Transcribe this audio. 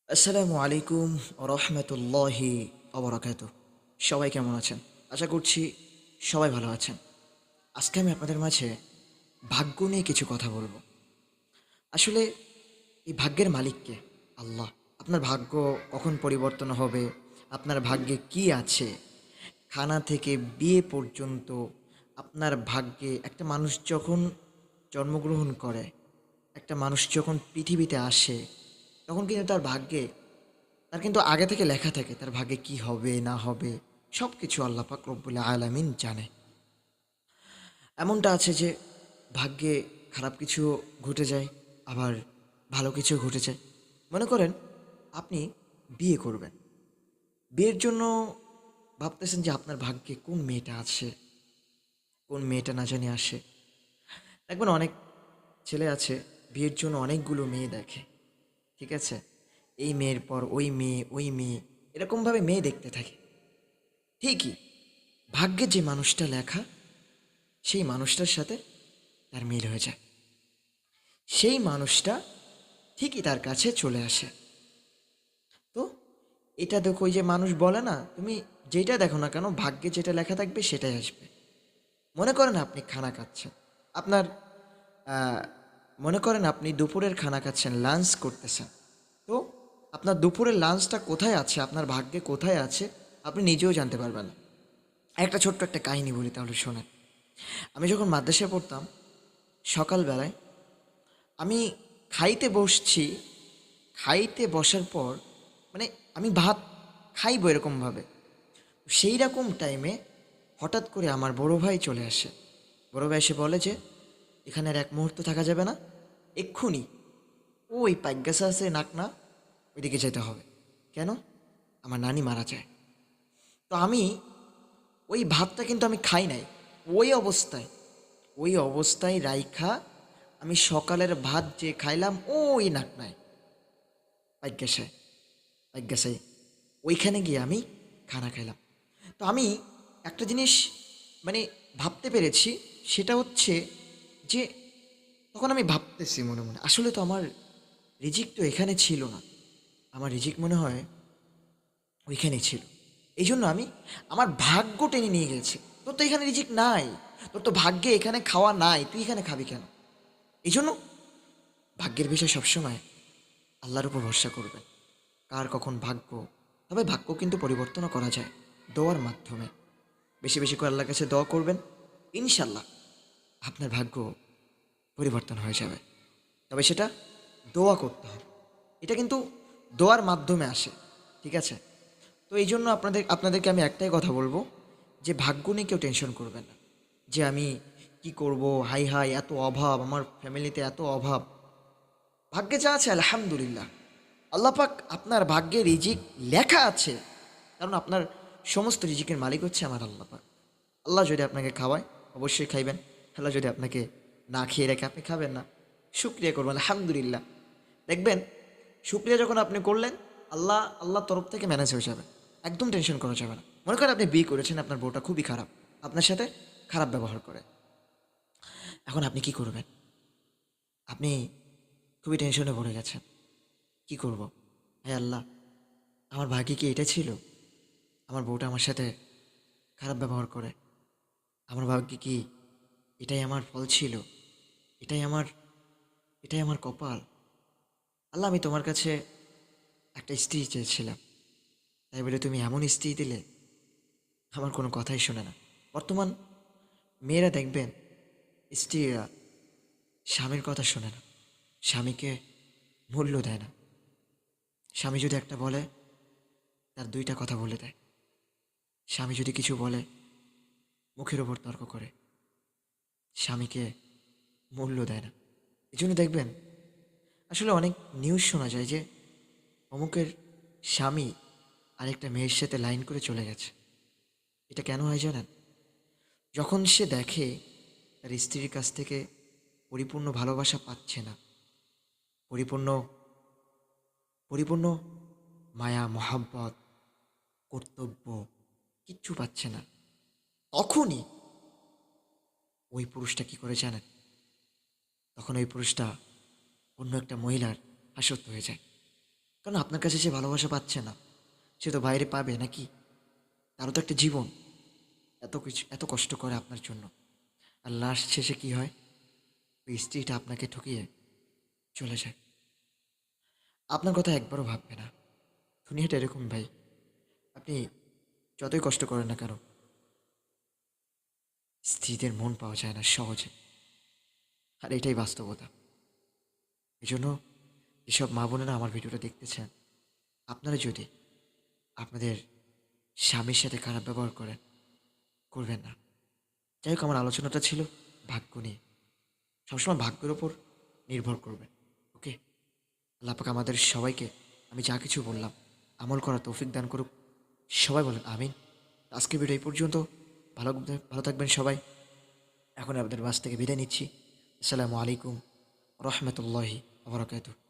আসসালামু আলাইকুম রহমতুল্লাহি অবরাকাত। সবাই কেমন আছেন? আশা করছি সবাই ভালো আছেন। আজকে আমি আপনাদের মাঝে ভাগ্য নিয়ে কিছু কথা বলবো। আসলে এই ভাগ্যের মালিককে আল্লাহ। আপনার ভাগ্য কখন পরিবর্তন হবে, আপনার ভাগ্যে কি আছে, খানা থেকে বিয়ে পর্যন্ত আপনার ভাগ্যে একটা মানুষ যখন জন্মগ্রহণ করে, একটা মানুষ যখন পৃথিবীতে আসে, তখন কিন্তু তার কিন্তু আগে থেকে লেখা থাকে তার ভাগ্যে কি হবে না হবে। সব কিছু আল্লাহ পাক রব্বুল আলামিন জানে। এমনটা আছে যে ভাগ্যে খারাপ কিছু ঘটে যায়, আবার ভালো কিছু ঘটে যায়। মনে করেন আপনি বিয়ে করবেন, বিয়ের জন্য ভাবতেছেন যে আপনার ভাগ্যে কোন মেয়েটা আছে, কোন মেয়েটা না জানি আসে। দেখবেন অনেক ছেলে আছে বিয়ের জন্য অনেকগুলো মেয়ে দেখে, ঠিক আছে? এই মেয়ের পর ওই মেয়ে, ওই মেয়ে, এরকমভাবে মেয়ে দেখতে থাকে। ঠিকই ভাগ্যে যে মানুষটা লেখা, সেই মানুষটার সাথে তার মিল হয়ে যায়। সেই মানুষটা ঠিকই তার কাছে চলে আসে। তো এটা দেখো, ওই যে মানুষ বলে না, তুমি যেটা দেখো না কেন ভাগ্যে যেটা লেখা থাকবে সেটাই আসবে। মনে করেন আপনি খানা খাচ্ছেন, আপনার আহ, মনে করেন আপনি দুপুরের খানা খাচ্ছেন, লাঞ্চ করতেছেন। তো আপনার দুপুরের লাঞ্চটা কোথায় আছে, আপনার ভাগ্যে কোথায় আছে, আপনি নিজেও জানতে পারবেন না। একটা ছোট্ট একটা কাহিনী বলি, তাহলে শোনেন। আমি যখন মাদ্রাসায় পড়তাম, সকালবেলায় আমি খাইতে বসছি, খাইতে বসার পর মানে আমি ভাত খাইবো এরকমভাবে, সেই রকম টাইমে হঠাৎ করে আমার বড় ভাই চলে আসে। বড় ভাই এসে বলে যে এখানে আর এক মুহূর্ত থাকা যাবে না, এক্ষুনি ওই পাইগাসা আছে নাক না, ওইদিকে যেতে হবে। কেন? আমার নানি মারা যায়। তো আমি ওই ভাতটা কিন্তু আমি খাই নাই, ওই অবস্থায়, ওই অবস্থায় রাইখা আমি সকালের ভাত যে খাইলাম ওই নাকনায় পাইগাসায়, পাইগাসায় ওইখানে গিয়ে আমি খানা খাইলাম। তো আমি একটা জিনিস মানে ভাবতে পেরেছি, সেটা হচ্ছে যে তখন আমি ভাবতেছি মনে মনে, আসলে তো আমার রিজিক তো এখানে ছিল না, আমার রিজিক মনে হয় ওইখানেই ছিল। এই জন্য আমি আমার ভাগ্য টেনে নিয়ে গেছি। তোর তো এখানে রিজিক নাই, তোর তো ভাগ্যে এখানে খাওয়া নাই, তুই এখানে খাবি কেন? এই জন্য ভাগ্যের বিষয় সবসময় আল্লাহর উপর ভরসা করবেন। কার কখন ভাগ্য, তবে ভাগ্য কিন্তু পরিবর্তনও করা যায় দোয়ার মাধ্যমে। বেশি বেশি করে আল্লাহর কাছে দোয়া করবেন, ইনশাল্লাহ আপনার ভাগ্য পরিবর্তন হয়ে যাবে। তবে সেটা দোয়া করতে হবে, এটা কিন্তু দোয়ার মাধ্যমে আসে, ঠিক আছে? তো এই জন্য আপনাদেরকে আমি একটাই কথা বলবো, যে ভাগ্য নিয়ে কেউ টেনশন করবেন না, যে আমি কি করব, হাই হাই এত অভাব, আমার ফ্যামিলিতে এত অভাব। ভাগ্যে যা আছে আলহামদুলিল্লাহ, আল্লাহ পাক আপনার ভাগ্যে রিজিক লেখা আছে, কারণ আপনার সমস্ত রিজিকের মালিক হচ্ছে আমার আল্লাহ পাক। আল্লাহ যদি আপনাকে খাওয়ায় অবশ্যই খাইবেন, আল্লাহ যদি আপনাকে না খেয়ে রেখে আপনি খাবেন না, শুক্রিয়া করবেন আলহামদুলিল্লাহ। দেখবেন শুক্রিয়া যখন আপনি করলেন, আল্লাহ তরফ থেকে ম্যানেজ হয়ে যাবে, একদম টেনশন করা যাবে না। মনে করেন আপনি বিয়ে করেছেন, আপনার বউটা খুবই খারাপ, আপনার সাথে খারাপ ব্যবহার করে, এখন আপনি কি করবেন? আপনি খুবই টেনশনে পড়ে গেছেন, কি করব? হে আল্লাহ, আমার ভাগ্যে কি এটা ছিল? আমার বউটা আমার সাথে খারাপ ব্যবহার করে, আমার ভাগ্যে কি এটাই আমার ফল ছিল? এটাই আমার এটাই আমার কপাল? আল্লাহ, আমি তোমার কাছে একটা স্ত্রী চেয়েছিলাম, তাই বলে তুমি এমন স্ত্রী দিলে, আমার কোনো কথাই শোনে না। বর্তমান মেয়েরা দেখবেন, স্ত্রীরা স্বামীর কথা শোনে না, স্বামীকে মূল্য দেয় না। স্বামী যদি একটা বলে, তার দুইটা কথা বলে দেয়। স্বামী যদি কিছু বলে, মুখের ওপর তর্ক করে, স্বামীকে মূল্য দেয় না। এই জন্য দেখবেন আসলে অনেক নিউজ শোনা যায় যে অমুকের স্বামী আরেকটা মেয়ের সাথে লাইন করে চলে গেছে। এটা কেন হয় জানেন? যখন সে দেখে তার স্ত্রীর কাছ থেকে পরিপূর্ণ ভালোবাসা পাচ্ছে না, পরিপূর্ণ পরিপূর্ণ মায়া মহাব্বত, কর্তব্য কিচ্ছু পাচ্ছে না, তখনই ওই পুরুষটা কি করে জানেন? তখন ওই পুরুষটা অন্য একটা মহিলার আসক্ত হয়ে যায়। কারণ আপনার কাছে যে ভালোবাসা পাচ্ছে না, সে তো বাইরে পাবে নাকি? তারও তো একটা জীবন, এত কিছু এত কষ্ট করে আপনার জন্য, আর লাস্ট শেষে কি হয়? ওই স্ত্রীটা আপনাকে ঠকিয়ে চলে যায়। আপনার কথা একবারও ভাববে না। দুনিয়াটা এরকম ভাই, আপনি যতই কষ্ট করেন না কেন, স্ত্রীদের মন পাওয়া যায় না সহজে। আর এটাই বাস্তবতা। এই জন্য যেসব মা বোনেরা আমার ভিডিওটা দেখতেছেন, আপনারা যদি আপনাদের স্বামীর সাথে খারাপ ব্যবহার করেন, করবেন না। যাই হোক, আমার আলোচনাটা ছিল ভাগ্য নিয়ে। সবসময় ভাগ্যের ওপর নির্ভর করবেন। ওকে? আল্লাহ পাক আমাদের সবাইকে, আমি যা কিছু বললাম, আমল করার তৌফিক দান করুক। সবাই বলেন আমিন। আজকের ভিডিও এই পর্যন্ত। ভালো ভালো থাকবেন সবাই। এখন আপনাদের বাস থেকে বিদায় নিচ্ছি। আসসালামু আলাইকুম রহমতুল্লাহি আবরাকাতুহ।